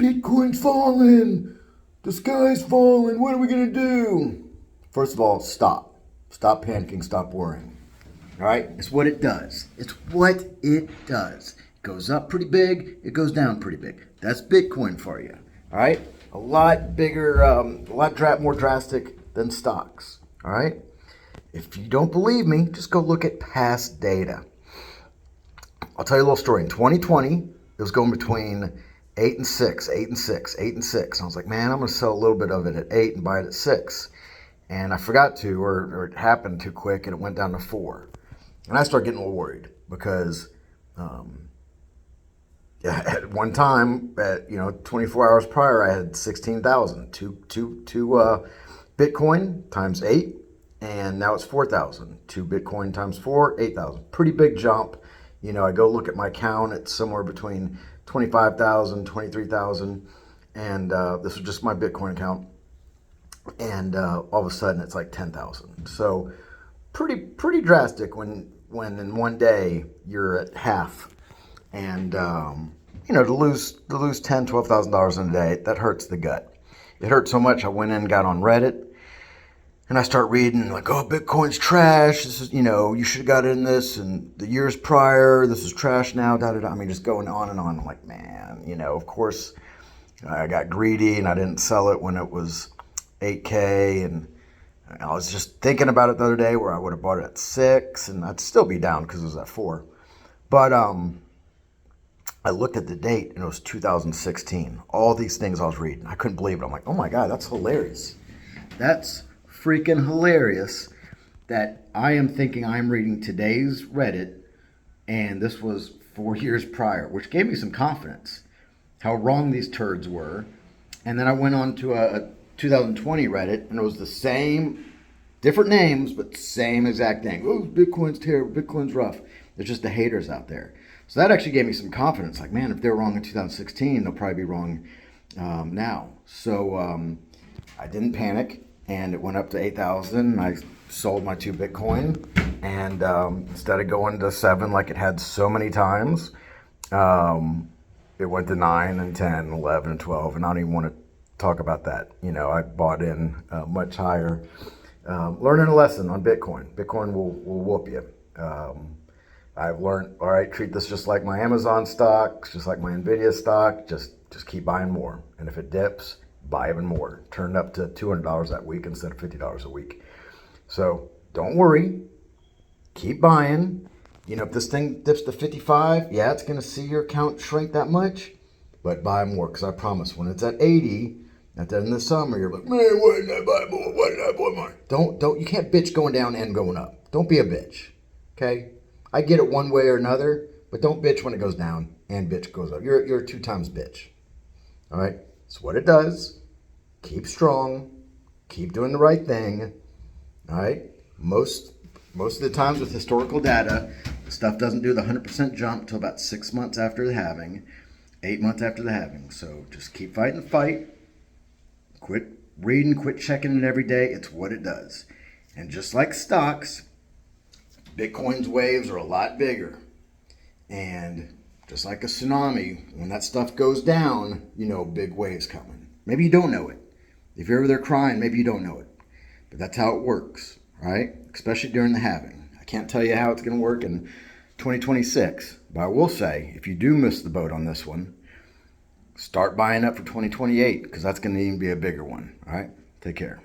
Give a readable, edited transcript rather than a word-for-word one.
Bitcoin's falling. The sky's falling. What are we going to do? First of all, stop. Stop panicking. Stop worrying. All right? It's what it does. It's what it does. It goes up pretty big. It goes down pretty big. That's Bitcoin for you. All right? A lot bigger, more drastic than stocks. All right? If you don't believe me, just go look at past data. I'll tell you a little story. In 2020, it was going between 8 and 6, 8 and 6, 8 and 6. And I was like, man, I'm going to sell a little bit of it at 8 and buy it at 6. And I forgot to, or it happened too quick, and it went down to 4. And I started getting a little worried because at one time, at 24 hours prior, I had 16,000. Two Bitcoin times 8, and now it's 4,000. 2 Bitcoin times 4, 8,000. Pretty big jump. I go look at my account. It's somewhere between 25,000, 23,000, and this was just my Bitcoin account. And all of a sudden, it's like 10,000. So pretty drastic when in one day you're at half. And to lose $10,000, $12,000 in a day, that hurts the gut. It hurt so much. I went in and got on Reddit. And I start reading like, oh, Bitcoin's trash. This is, you should have got in this. And the years prior, this is trash now. Da, da, da. I mean, just going on and on. I'm like, man, of course, I got greedy and I didn't sell it when it was 8K. And I was just thinking about it the other day where I would have bought it at 6 and I'd still be down because it was at 4. But I looked at the date and it was 2016. All these things I was reading. I couldn't believe it. I'm like, oh my God, that's hilarious. That's freaking hilarious that I am thinking I'm reading today's Reddit and this was 4 years prior, which gave me some confidence how wrong these turds were. And then I went on to a 2020 Reddit and it was the same, different names, but same exact thing. Oh, Bitcoin's terrible, Bitcoin's rough. There's just the haters out there. So that actually gave me some confidence. Like, man, if they're wrong in 2016, they'll probably be wrong now. So I didn't panic. And it went up to 8,000. I sold my 2 Bitcoin. And instead of going to 7 like it had so many times, it went to 9 and 10, 11 and 12. And I don't even want to talk about that. I bought in much higher. Learning a lesson on Bitcoin. Bitcoin will whoop you. I've learned, all right, treat this just like my Amazon stock, just like my Nvidia stock. Just keep buying more. And if it dips, buy even more. Turned up to $200 that week instead of $50 a week. So don't worry. Keep buying. If this thing dips to 55, yeah, it's going to see your account shrink that much. But buy more, because I promise when it's at 80, at the end of the summer, you're like, man, why didn't I buy more? Why didn't I buy more? Don't. You can't bitch going down and going up. Don't be a bitch. Okay? I get it one way or another, but don't bitch when it goes down and bitch goes up. You're 2 times bitch. All right? It's what it does. Keep strong. Keep doing the right thing. All right? Most of the times with historical data, stuff doesn't do the 100% jump until about 6 months after the halving, 8 months after the halving. So just keep fighting the fight. Quit reading, quit checking it every day. It's what it does. And just like stocks, Bitcoin's waves are a lot bigger. And just like a tsunami, when that stuff goes down, big waves coming. Maybe you don't know it. If you're over there crying, maybe you don't know it. But that's how it works, right? Especially during the halving. I can't tell you how it's going to work in 2026. But I will say, if you do miss the boat on this one, start buying up for 2028 because that's going to even be a bigger one. All right? Take care.